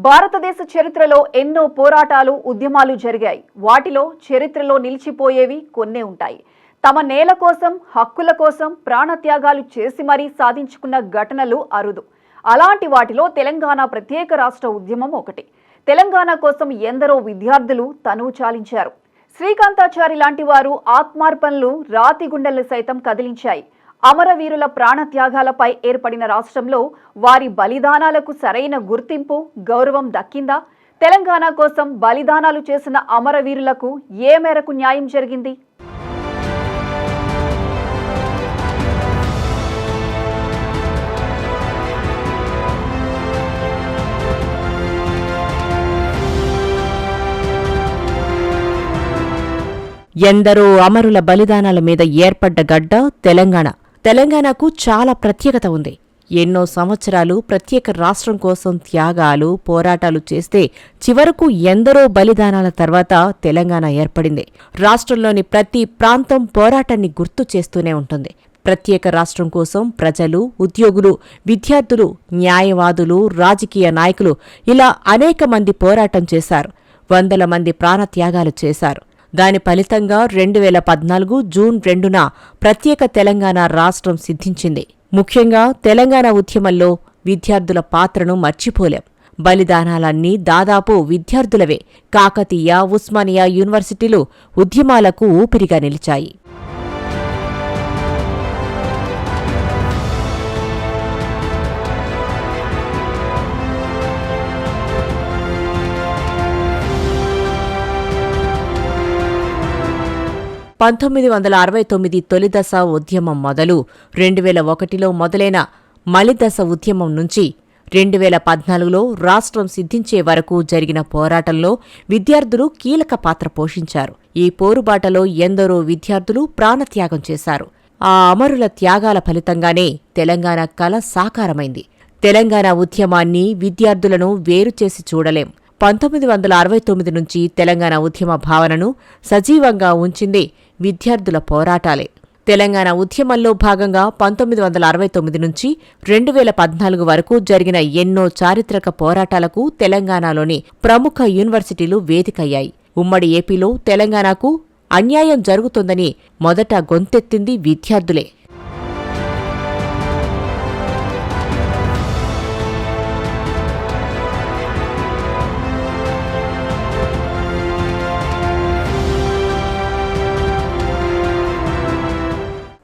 భారతదేశ చరిత్రలో ఎన్నో పోరాటాలు, ఉద్యమాలు జరిగాయి. వాటిలో చరిత్రలో నిలిచిపోయేవి కొన్నే ఉంటాయి. తమ నేల కోసం, హక్కుల కోసం ప్రాణత్యాగాలు చేసి మరీ సాధించుకున్న ఘటనలు అరుదు. అలాంటి వాటిలో తెలంగాణ ప్రత్యేక రాష్ట్ర ఉద్యమం ఒకటి. తెలంగాణ కోసం ఎందరో విద్యార్థులు తనువు చాలించారు. శ్రీకాంతాచారి లాంటి వారు ఆత్మార్పణలు రాతి గుండెల్ని సైతం కదిలించాయి. అమరవీరుల ప్రాణత్యాగాలపై ఏర్పడిన రాష్ట్రంలో వారి బలిదానాలకు సరైన గుర్తింపు, గౌరవం దక్కిందా? తెలంగాణ కోసం బలిదానాలు చేసిన అమరవీరులకు ఏ మేరకు న్యాయం జరిగింది? ఎందరో అమరుల బలిదానాల మీద ఏర్పడ్డ గడ్డ తెలంగాణ. తెలంగాణకు చాలా ప్రత్యేకత ఉంది. ఎన్నో సంవత్సరాలు ప్రత్యేక రాష్ట్రం కోసం త్యాగాలు, పోరాటాలు చేస్తే చివరకు ఎందరో బలిదానాల తర్వాత తెలంగాణ ఏర్పడింది. రాష్ట్రంలోని ప్రతి ప్రాంతం పోరాటాన్ని గుర్తు చేస్తూనే ఉంటుంది. ప్రత్యేక రాష్ట్రం కోసం ప్రజలు, ఉద్యోగులు, విద్యార్థులు, న్యాయవాదులు, రాజకీయ నాయకులు ఇలా అనేక మంది పోరాటం చేశారు. వందల మంది ప్రాణత్యాగాలు చేశారు. దాని ఫలితంగా 2014 జూన్ 2న ప్రత్యేక తెలంగాణ రాష్ట్రం సిద్ధించింది. ముఖ్యంగా తెలంగాణ ఉద్యమంలో విద్యార్థుల పాత్రను మర్చిపోలేం. బలిదానాలన్నీ దాదాపు విద్యార్థులవే. కాకతీయ, ఉస్మానియా యూనివర్సిటీలు ఉద్యమాలకు ఊపిరిగా నిలిచాయి. తొలిదశ ఉద్యమం మొదలు 2001లో మొదలైన మలిదశ ఉద్యమం నుంచి 2014లో రాష్ట్రం సిద్ధించే వరకు జరిగిన పోరాటంలో విద్యార్థులు కీలక పాత్ర పోషించారు. ఈ పోరుబాటలో ఎందరో విద్యార్థులు ప్రాణత్యాగం చేశారు. ఆ అమరుల త్యాగాల ఫలితంగానే తెలంగాణ కల సాకారమైంది. తెలంగాణ ఉద్యమాన్ని, విద్యార్థులను వేరుచేసి చూడలేం. 1969 నుంచి తెలంగాణ ఉద్యమ భావనను సజీవంగా ఉంచింది విద్యార్థుల పోరాటాలే. తెలంగాణ ఉద్యమంలో భాగంగా 1969 నుంచి 2014 వరకు జరిగిన ఎన్నో చారిత్రక పోరాటాలకు తెలంగాణలోని ప్రముఖ యూనివర్సిటీలు వేదికయ్యాయి. ఉమ్మడి ఏపీలో తెలంగాణకు అన్యాయం జరుగుతోందని మొదట గొంతెత్తింది విద్యార్థులే.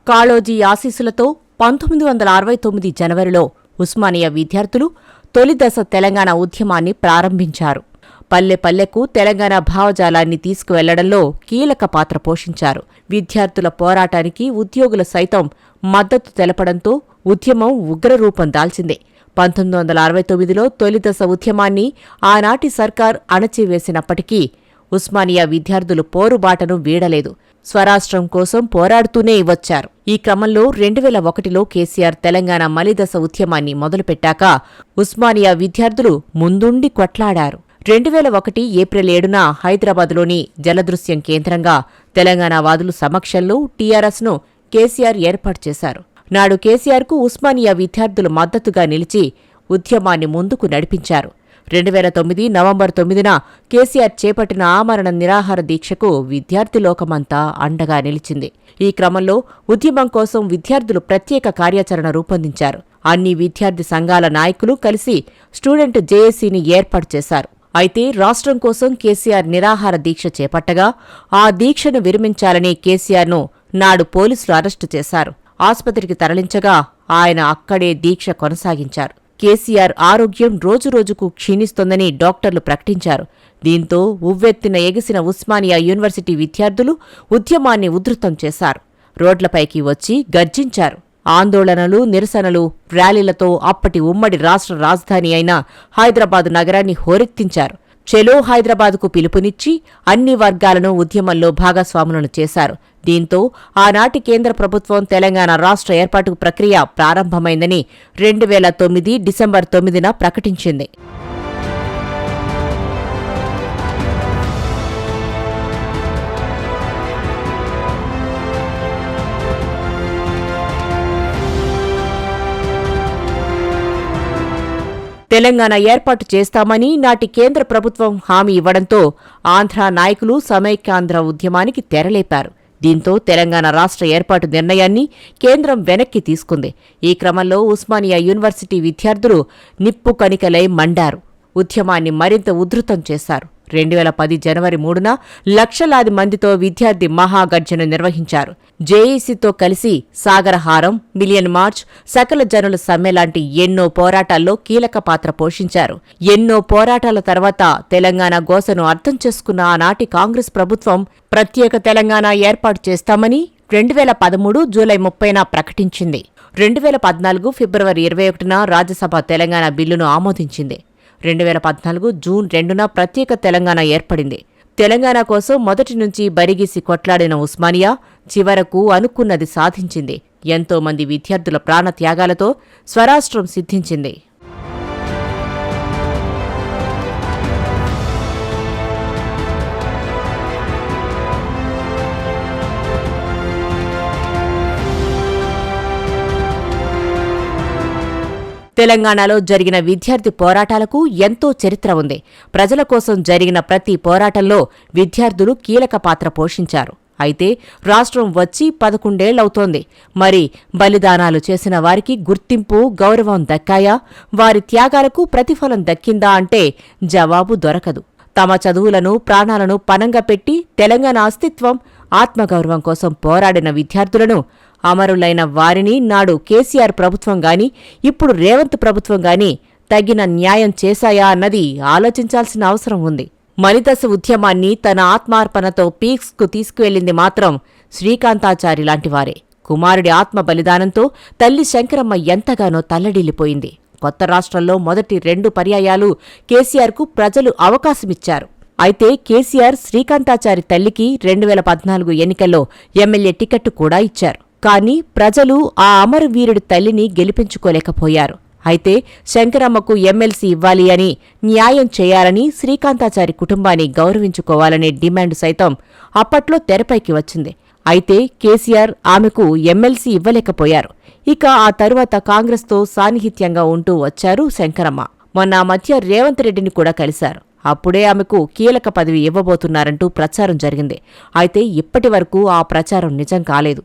కాళోజీ ఆశీస్సులతో 1969 జనవరిలో ఉస్మానియా విద్యార్థులు తొలిదశ తెలంగాణ ఉద్యమాన్ని ప్రారంభించారు. పల్లె పల్లెకు తెలంగాణ భావజాలాన్ని తీసుకువెళ్లడంలో కీలక పాత్ర పోషించారు. విద్యార్థుల పోరాటానికి ఉద్యోగులు సైతం మద్దతు తెలపడంతో ఉద్యమం ఉగ్రరూపం దాల్చింది. 1969లో తొలిదశ ఉద్యమాన్ని ఆనాటి సర్కార్ అణచివేసినప్పటికీ ఉస్మానియా విద్యార్థులు పోరుబాటను వీడలేదు. స్వరాష్ట్రం కోసం పోరాడుతూనే వచ్చారు. ఈ క్రమంలో 2001లో కేసీఆర్ తెలంగాణ మలిదశ ఉద్యమాన్ని మొదలుపెట్టాక ఉస్మానియా విద్యార్థులు ముందుండి కొట్లాడారు. 2001 ఏప్రిల్ 7న హైదరాబాద్లోని జలదృశ్యం కేంద్రంగా తెలంగాణ వాదుల సమక్షంలో టీఆర్ఎస్ను కేసీఆర్ ఏర్పాటు చేశారు. నాడు కేసీఆర్కు ఉస్మానియా విద్యార్థులు మద్దతుగా నిలిచి ఉద్యమాన్ని ముందుకు నడిపించారు. 2009 నవంబర్ 9న కేసీఆర్ చేపట్టిన ఆమరణ నిరాహార దీక్షకు విద్యార్థి లోకమంతా అండగా నిలిచింది. ఈ క్రమంలో ఉద్యమం కోసం విద్యార్థులు ప్రత్యేక కార్యాచరణ రూపొందించారు. అన్ని విద్యార్థి సంఘాల నాయకులు కలిసి స్టూడెంట్ జేఏసీని ఏర్పాటు చేశారు. అయితే రాష్ట్రం కోసం కేసీఆర్ నిరాహార దీక్ష చేపట్టగా ఆ దీక్షను విరమించాలని కేసీఆర్ను నాడు పోలీసులు అరెస్టు చేశారు. ఆస్పత్రికి తరలించగా ఆయన అక్కడే దీక్ష కొనసాగించారు. కేసీఆర్ ఆరోగ్యం రోజురోజుకు క్షీణిస్తోందని డాక్టర్లు ప్రకటించారు. దీంతో ఉవ్వెత్తిన ఎగిసిన ఉస్మానియా యూనివర్సిటీ విద్యార్థులు ఉద్యమాన్ని ఉధృతం చేశారు. రోడ్లపైకి వచ్చి గర్జించారు. ఆందోళనలు, నిరసనలు, ర్యాలీలతో అప్పటి ఉమ్మడి రాష్ట్ర రాజధాని అయిన హైదరాబాదు నగరాన్ని హోరెత్తించారు. చెలో హైదరాబాద్కు పిలుపునిచ్చి అన్ని వర్గాలను ఉద్యమంలో భాగస్వాములను చేశారు. దీంతో ఆనాటి కేంద్ర ప్రభుత్వం తెలంగాణ రాష్ట్ర ఏర్పాటు ప్రక్రియ ప్రారంభమైందని 2009 డిసెంబర్ 9న ప్రకటించింది. తెలంగాణ ఏర్పాటు చేస్తామని నాటి కేంద్ర ప్రభుత్వం హామీ ఇవ్వడంతో ఆంధ్ర నాయకులు సమైక్యాంధ్ర ఉద్యమానికి తెరలేపారు. దీంతో తెలంగాణ రాష్ట్ర ఏర్పాటు నిర్ణయాన్ని కేంద్రం వెనక్కి తీసుకుంది. ఈ క్రమంలో ఉస్మానియా యూనివర్సిటీ విద్యార్థులు నిప్పు కణికలై మండారు. ఉద్యమాన్ని మరింత ఉధృతం చేశారు. 2010 జనవరి 3న లక్షలాది మందితో విద్యార్థి మహాగర్జన నిర్వహించారు. జేఏసీతో కలిసి సాగరహారం, మిలియన్ మార్చ్, సకల జనుల సమ్మె లాంటి ఎన్నో పోరాటాల్లో కీలక పాత్ర పోషించారు. ఎన్నో పోరాటాల తర్వాత తెలంగాణ గోసను అర్థం చేసుకున్న ఆనాటి కాంగ్రెస్ ప్రభుత్వం ప్రత్యేక తెలంగాణ ఏర్పాటు చేస్తామని 2013 జూలై 30న ప్రకటించింది. 2014 ఫిబ్రవరి 21న రాజ్యసభ తెలంగాణ బిల్లును ఆమోదించింది. 2014 జూన్ 2న ప్రత్యేక తెలంగాణ ఏర్పడింది. తెలంగాణ కోసం మొదటి నుంచి బరిగీసి కొట్లాడిన ఉస్మానియా చివరకు అనుకున్నది సాధించింది. ఎంతో మంది విద్యార్థుల ప్రాణత్యాగాలతో స్వరాష్ట్రం సిద్ధించింది. తెలంగాణలో జరిగిన విద్యార్థి పోరాటాలకు ఎంతో చరిత్ర ఉంది. ప్రజల కోసం జరిగిన ప్రతి పోరాటంలో విద్యార్థులు కీలక పాత్ర పోషించారు. అయితే రాష్ట్రం వచ్చి 11 ఏళ్లవుతోంది. మరి బలిదానాలు చేసిన వారికి గుర్తింపు, గౌరవం దక్కాయా? వారి త్యాగాలకు ప్రతిఫలం దక్కిందా అంటే జవాబు దొరకదు. తమ చదువులను, ప్రాణాలను పణంగా పెట్టి తెలంగాణ అస్తిత్వం, ఆత్మగౌరవం కోసం పోరాడిన విద్యార్థులను, అమరులైన వారిని నాడు కేసీఆర్ ప్రభుత్వం గాని, ఇప్పుడు రేవంత్ ప్రభుత్వం గాని తగిన న్యాయం చేశాయా అన్నది ఆలోచించాల్సిన అవసరం ఉంది. మలిదశ ఉద్యమాన్ని తన ఆత్మార్పణతో పీక్స్కు తీసుకువెళ్లింది మాత్రం శ్రీకాంతాచారి లాంటివారే. కుమారుడి ఆత్మ బలిదానంతో తల్లి శంకరమ్మ ఎంతగానో తల్లడిల్లిపోయింది. కొత్త రాష్ట్రంలో మొదటి 2 పర్యాయాలు కేసీఆర్కు ప్రజలు అవకాశమిచ్చారు. అయితే కేసీఆర్ శ్రీకాంతాచారి తల్లికి 2014 ఎన్నికల్లో ఎమ్మెల్యే టికెట్టు కూడా ఇచ్చారు. కానీ ప్రజలు ఆ అమరవీరుడి తల్లిని గెలిపించుకోలేకపోయారు. అయితే శంకరమ్మకు ఎమ్మెల్సీ ఇవ్వాలి అని, న్యాయం చేయాలని, శ్రీకాంతాచారి కుటుంబాన్ని గౌరవించుకోవాలనే డిమాండ్ సైతం అప్పట్లో తెరపైకి వచ్చింది. అయితే కేసీఆర్ ఆమెకు ఎమ్మెల్సీ ఇవ్వలేకపోయారు. ఇక ఆ తరువాత కాంగ్రెస్తో సాన్నిహిత్యంగా ఉంటూ వచ్చారు శంకరమ్మ. మొన్న ఆ మధ్య రేవంత్ రెడ్డిని కూడా కలిశారు. అప్పుడే ఆమెకు కీలక పదవి ఇవ్వబోతున్నారంటూ ప్రచారం జరిగింది. అయితే ఇప్పటి వరకు ఆ ప్రచారం నిజం కాలేదు.